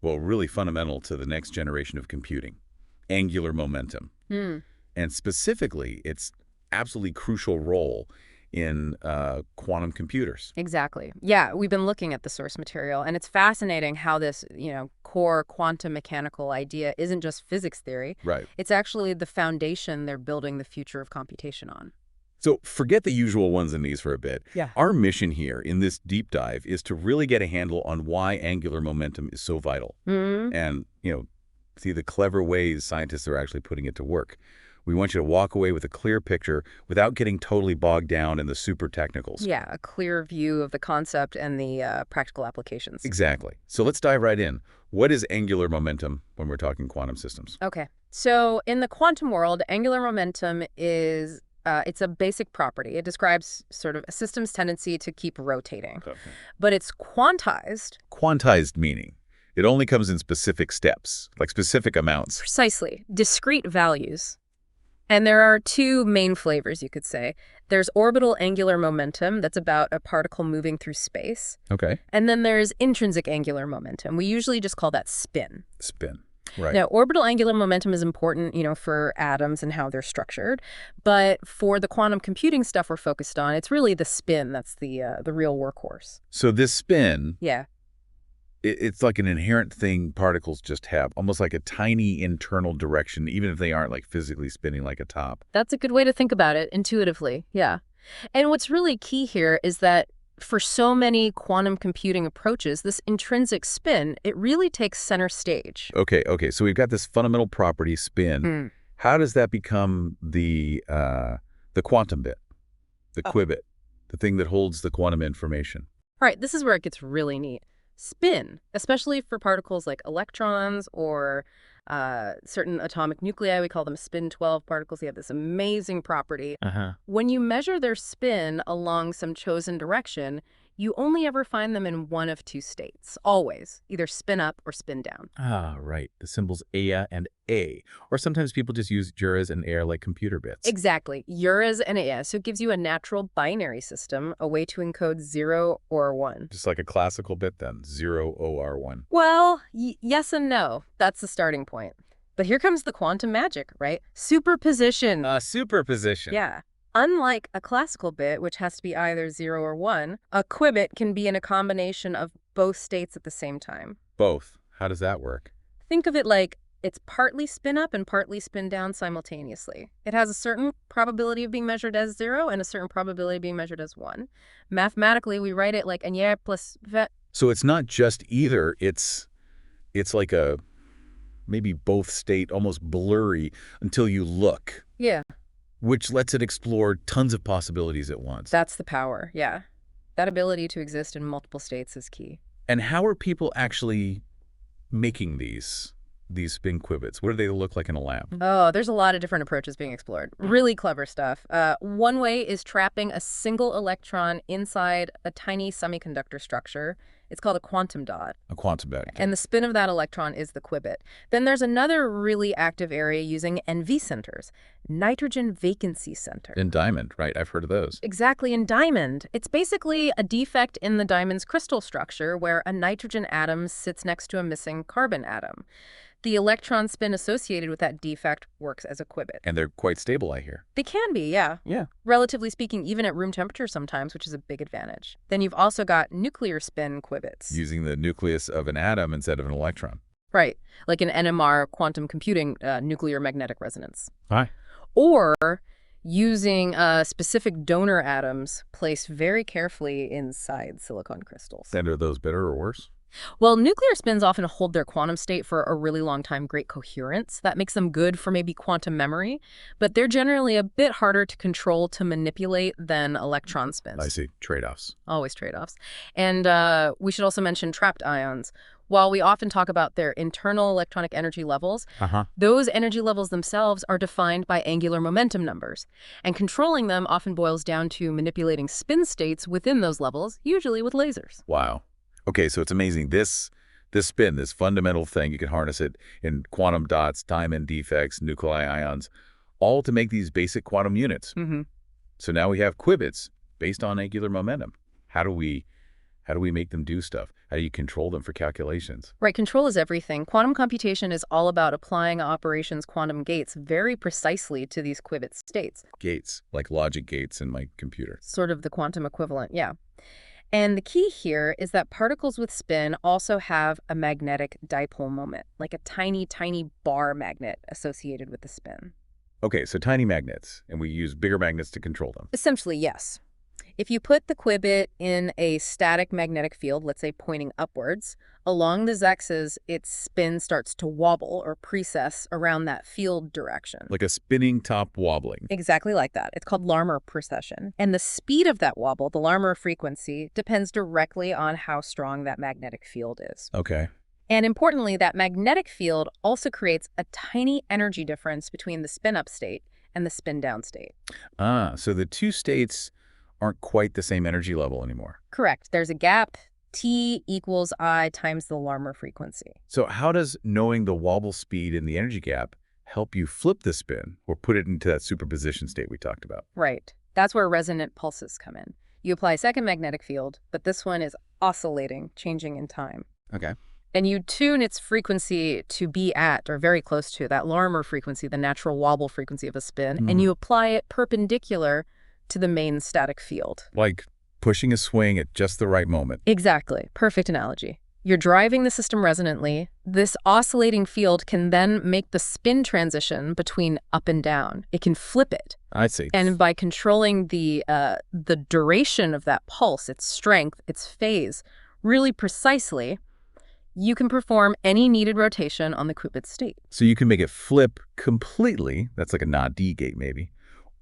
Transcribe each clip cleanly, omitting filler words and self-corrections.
well, really fundamental to the next generation of computing, angular momentum. And specifically, its absolutely crucial role in quantum computers. Exactly. Yeah, we've been looking at the source material, and it's fascinating how this, core quantum mechanical idea isn't just physics theory. Right. It's actually the foundation they're building the future of computation on. So forget the usual ones and these for a bit. Yeah. Our mission here in this deep dive is to really get a handle on why angular momentum is so vital. And, see the clever ways scientists are actually putting it to work. We want you to walk away with a clear picture without getting totally bogged down in the super technicals. Yeah, a clear view of the concept and the practical applications. Exactly. So let's dive right in. What is angular momentum when we're talking quantum systems? Okay. So in the quantum world, angular momentum is it's a basic property. It describes sort of a system's tendency to keep rotating. Okay. But it's quantized. Quantized meaning it only comes in specific steps, like specific amounts. Precisely. Discrete values. And there are two main flavors, you could say. There's orbital angular momentum, that's about a particle moving through space. Okay. And then there's intrinsic angular momentum. We usually just call that spin. Spin. Right. Now, orbital angular momentum is important, for atoms and how they're structured. But for the quantum computing stuff we're focused on, it's really the spin that's the real workhorse. So this spin, Yeah. it's like an inherent thing particles just have, almost like a tiny internal direction, even if they aren't like physically spinning like a top. That's a good way to think about it intuitively. Yeah. And what's really key here is that for so many quantum computing approaches, this intrinsic spin, it really takes center stage. Okay. So we've got this fundamental property, spin. How does that become the quantum bit, the qubit, the thing that holds the quantum information? All right, this is where it gets really neat. Spin, especially for particles like electrons or certain atomic nuclei, we call them spin-12 particles. They have this amazing property. When you measure their spin along some chosen direction, you only ever find them in one of two states, always, either spin up or spin down. Ah, right. The symbols Ea and A. Or sometimes people just use juras and air like computer bits. Exactly. Juras and Ea. So it gives you a natural binary system, a way to encode 0 or 1. Just like a classical bit then, 0 or 1. Well, yes and no. That's the starting point. But here comes the quantum magic, right? Superposition. Superposition. Yeah. Unlike a classical bit, which has to be either 0 or 1, a qubit can be in a combination of both states at the same time. Both. How does that work? Think of it like it's partly spin up and partly spin down simultaneously. It has a certain probability of being measured as 0 and a certain probability of being measured as 1. Mathematically, we write it like n plus v. So it's not just either, it's like a maybe both state, almost blurry until you look. Yeah. Which lets it explore tons of possibilities at once. That's the power, yeah. That ability to exist in multiple states is key. And how are people actually making these spin qubits? What do they look like in a lab? Oh, there's a lot of different approaches being explored. Really clever stuff. One way is trapping a single electron inside a tiny semiconductor structure. It's called a quantum dot. A quantum dot. And the spin of that electron is the qubit. Then there's another really active area using NV centers, Nitrogen-Vacancy center. In diamond, right? I've heard of those. Exactly, in diamond. It's basically a defect in the diamond's crystal structure where a nitrogen atom sits next to a missing carbon atom. The electron spin associated with that defect works as a qubit. And they're quite stable, I hear. They can be, yeah. Yeah. Relatively speaking, even at room temperature sometimes, which is a big advantage. Then you've also got nuclear spin qubits. Using the nucleus of an atom instead of an electron. Right, like an NMR quantum computing nuclear magnetic resonance. Hi. Or using specific donor atoms placed very carefully inside silicon crystals. And are those better or worse? Well, nuclear spins often hold their quantum state for a really long time, great coherence. That makes them good for maybe quantum memory, but they're generally a bit harder to control, to manipulate than electron spins. I see. Trade-offs. Always trade-offs. And we should also mention trapped ions. While we often talk about their internal electronic energy levels, those energy levels themselves are defined by angular momentum numbers. And controlling them often boils down to manipulating spin states within those levels, usually with lasers. Wow. Okay, so it's amazing. This spin, this fundamental thing, you can harness it in quantum dots, diamond defects, nuclei ions, all to make these basic quantum units. So now we have qubits based on angular momentum. How do we How do we make them do stuff? How do you control them for calculations? Right, control is everything. Quantum computation is all about applying operations quantum gates very precisely to these qubit states. Gates, like logic gates in my computer. Sort of the quantum equivalent, yeah. And the key here is that particles with spin also have a magnetic dipole moment, like a tiny, tiny bar magnet associated with the spin. Okay, so tiny magnets, and we use bigger magnets to control them. Essentially, yes. If you put the qubit in a static magnetic field, let's say pointing upwards, along the z-axis, its spin starts to wobble or precess around that field direction. Like a spinning top wobbling. Exactly like that. It's called Larmor precession. And the speed of that wobble, the Larmor frequency, depends directly on how strong that magnetic field is. Okay. And importantly, that magnetic field also creates a tiny energy difference between the spin-up state and the spin-down state. So the two states aren't quite the same energy level anymore. Correct. There's a gap. T equals I times the Larmor frequency. So how does knowing the wobble speed and the energy gap help you flip the spin or put it into that superposition state we talked about? Right. That's where resonant pulses come in. You apply a second magnetic field, but this one is oscillating, changing in time. Okay. And you tune its frequency to be at, or very close to, that Larmor frequency, the natural wobble frequency of a spin, and you apply it perpendicular to the main static field. Like pushing a swing at just the right moment. Exactly. Perfect analogy. You're driving the system resonantly. This oscillating field can then make the spin transition between up and down. It can flip it. I see. And by controlling the duration of that pulse, its strength, its phase, really precisely, you can perform any needed rotation on the qubit state. So you can make it flip completely, that's like a not-D gate maybe,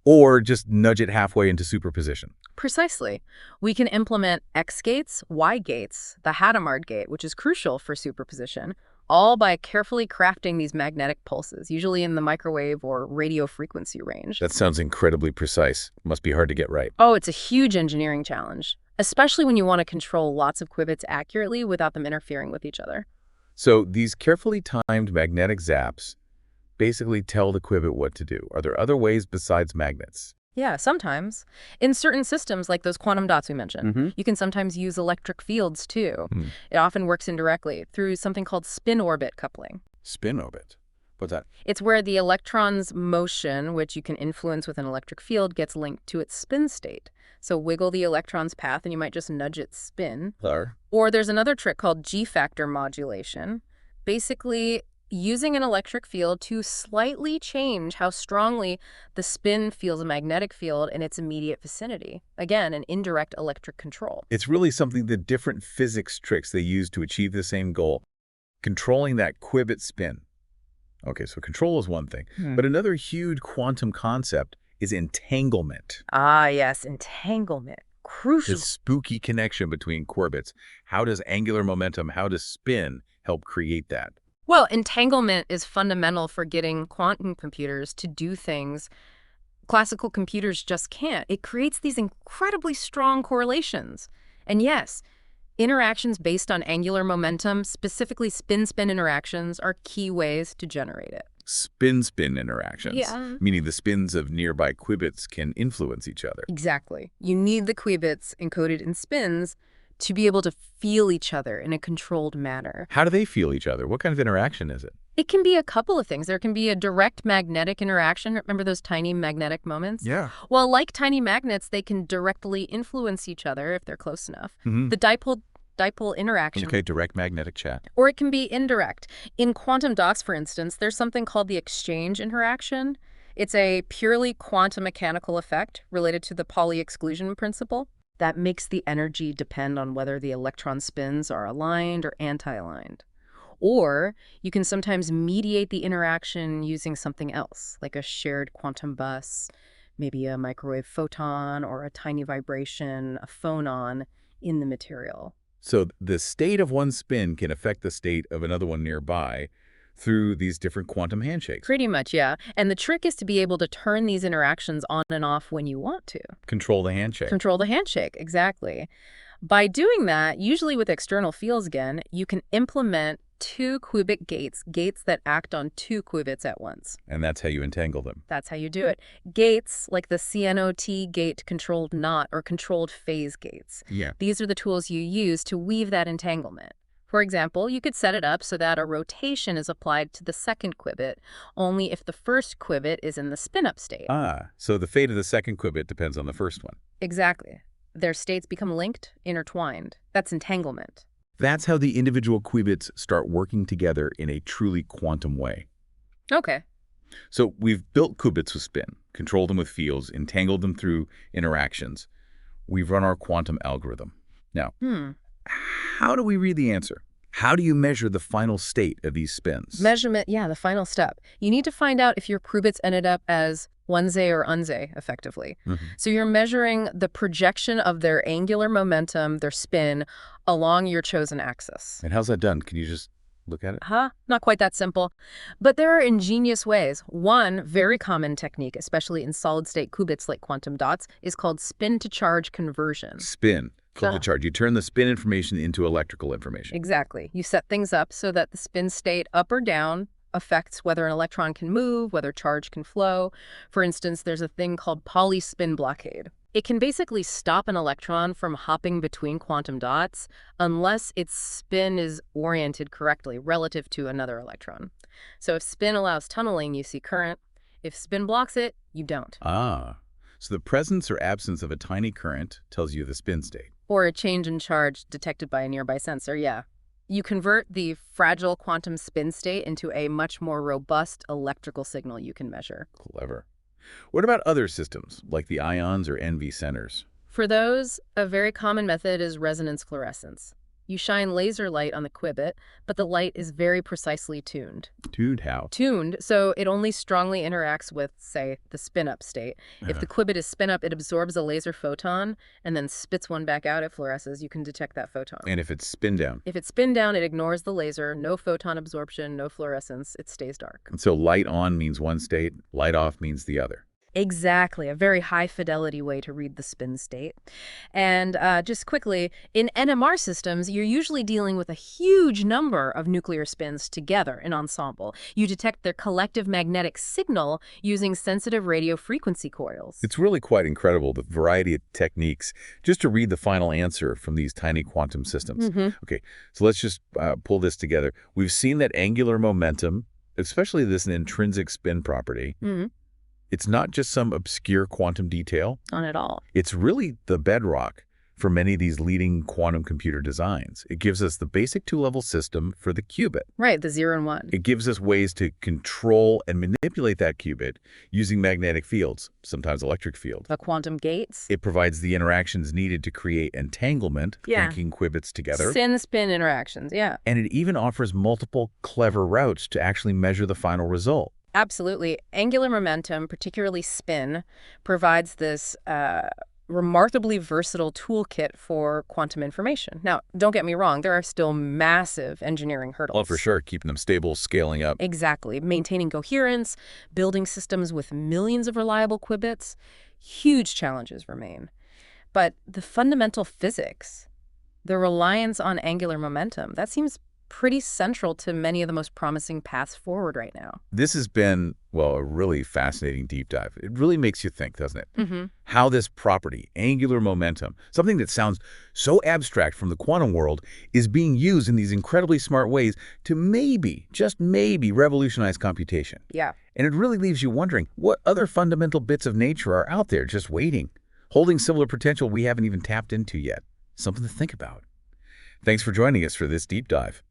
or just nudge it halfway into superposition. Precisely. We can implement X gates, Y gates, the Hadamard gate, which is crucial for superposition, all by carefully crafting these magnetic pulses, usually in the microwave or radio frequency range. That sounds incredibly precise. Must be hard to get right. Oh, it's a huge engineering challenge, especially when you want to control lots of qubits accurately without them interfering with each other. So these carefully timed magnetic zaps basically tell the qubit what to do. Are there other ways besides magnets? Yeah, sometimes. In certain systems, like those quantum dots we mentioned, you can sometimes use electric fields, too. It often works indirectly through something called spin-orbit coupling. Spin-orbit? What's that? It's where the electron's motion, which you can influence with an electric field, gets linked to its spin state. So wiggle the electron's path, and you might just nudge its spin. Or there's another trick called G-factor modulation. Basically, using an electric field to slightly change how strongly the spin feels a magnetic field in its immediate vicinity. Again, an indirect electric control. It's really something the different physics tricks they use to achieve the same goal, controlling that qubit spin. Okay, so control is one thing, but another huge quantum concept is entanglement. Ah, yes, entanglement. Crucial. This spooky connection between qubits. How does angular momentum, how does spin help create that? Well, entanglement is fundamental for getting quantum computers to do things classical computers just can't. It creates these incredibly strong correlations. And yes, interactions based on angular momentum, specifically spin-spin interactions, are key ways to generate it. Spin-spin interactions, Yeah. meaning the spins of nearby qubits can influence each other. Exactly. You need the qubits encoded in spins to be able to feel each other in a controlled manner. How do they feel each other? What kind of interaction is it? It can be a couple of things. There can be a direct magnetic interaction. Remember those tiny magnetic moments? Yeah. Well, like tiny magnets, they can directly influence each other if they're close enough. The dipole interaction. Okay, direct magnetic chat. Or it can be indirect. In quantum dots, for instance, there's something called the exchange interaction. It's a purely quantum mechanical effect related to the Pauli exclusion principle that makes the energy depend on whether the electron spins are aligned or anti-aligned. Or you can sometimes mediate the interaction using something else, like a shared quantum bus, maybe a microwave photon or a tiny vibration, a phonon in the material. So the state of one spin can affect the state of another one nearby through these different quantum handshakes. Pretty much, yeah. And the trick is to be able to turn these interactions on and off when you want to. Control the handshake. Control the handshake, exactly. By doing that, usually with external fields again, you can implement two-qubit gates, gates that act on two qubits at once. And that's how you entangle them. That's how you do it. Gates, like the CNOT gate controlled knot or controlled phase gates. Yeah. These are the tools you use to weave that entanglement. For example, you could set it up so that a rotation is applied to the second qubit only if the first qubit is in the spin-up state. So the fate of the second qubit depends on the first one. Exactly. Their states become linked, intertwined. That's entanglement. That's how the individual qubits start working together in a truly quantum way. Okay. So we've built qubits with spin, controlled them with fields, entangled them through interactions. We've run our quantum algorithm. Now, how do we read the answer? How do you measure the final state of these spins? Measurement, yeah, the final step. You need to find out if your qubits ended up as onesie or unsie, effectively. So you're measuring the projection of their angular momentum, their spin, along your chosen axis. And how's that done? Can you just look at it? Not quite that simple. But there are ingenious ways. One very common technique, especially in solid-state qubits like quantum dots, is called spin-to-charge conversion. Spin. Flip the charge. You turn the spin information into electrical information. Exactly. You set things up so that the spin state up or down affects whether an electron can move, whether charge can flow. For instance, there's a thing called polyspin blockade. It can basically stop an electron from hopping between quantum dots unless its spin is oriented correctly relative to another electron. So if spin allows tunneling, you see current. If spin blocks it, you don't. So the presence or absence of a tiny current tells you the spin state. Or a change in charge detected by a nearby sensor, yeah. You convert the fragile quantum spin state into a much more robust electrical signal you can measure. Clever. What about other systems, like the ions or NV centers? For those, a very common method is resonance fluorescence. You shine laser light on the qubit, but the light is very precisely tuned. Tuned how? Tuned, so it only strongly interacts with, say, the spin-up state. If the qubit is spin-up, it absorbs a laser photon and then spits one back out. It fluoresces. You can detect that photon. And if it's spin down? If it's spin down, it ignores the laser. No photon absorption, no fluorescence. It stays dark. And so light on means one state, light off means the other. Exactly, a very high-fidelity way to read the spin state. And just quickly, in NMR systems, you're usually dealing with a huge number of nuclear spins together in ensemble. You detect their collective magnetic signal using sensitive radio frequency coils. It's really quite incredible, the variety of techniques just to read the final answer from these tiny quantum systems. Okay, so let's just pull this together. We've seen that angular momentum, especially this intrinsic spin property, it's not just some obscure quantum detail. Not at all. It's really the bedrock for many of these leading quantum computer designs. It gives us the basic two-level system for the qubit. Right, the 0 and 1. It gives us ways to control and manipulate that qubit using magnetic fields, sometimes electric fields. The quantum gates. It provides the interactions needed to create entanglement, linking qubits together. Sin-spin interactions, yeah. And it even offers multiple clever routes to actually measure the final result. Absolutely. Angular momentum, particularly spin, provides this remarkably versatile toolkit for quantum information. Now, don't get me wrong, there are still massive engineering hurdles. Oh, for sure. Keeping them stable, scaling up. Exactly. Maintaining coherence, building systems with millions of reliable qubits, huge challenges remain. But the fundamental physics, the reliance on angular momentum, that seems pretty central to many of the most promising paths forward right now. This has been, well, a really fascinating deep dive. It really makes you think, doesn't it? How this property, angular momentum, something that sounds so abstract from the quantum world, is being used in these incredibly smart ways to maybe, just maybe, revolutionize computation. Yeah. And it really leaves you wondering what other fundamental bits of nature are out there just waiting, holding similar potential we haven't even tapped into yet. Something to think about. Thanks for joining us for this deep dive.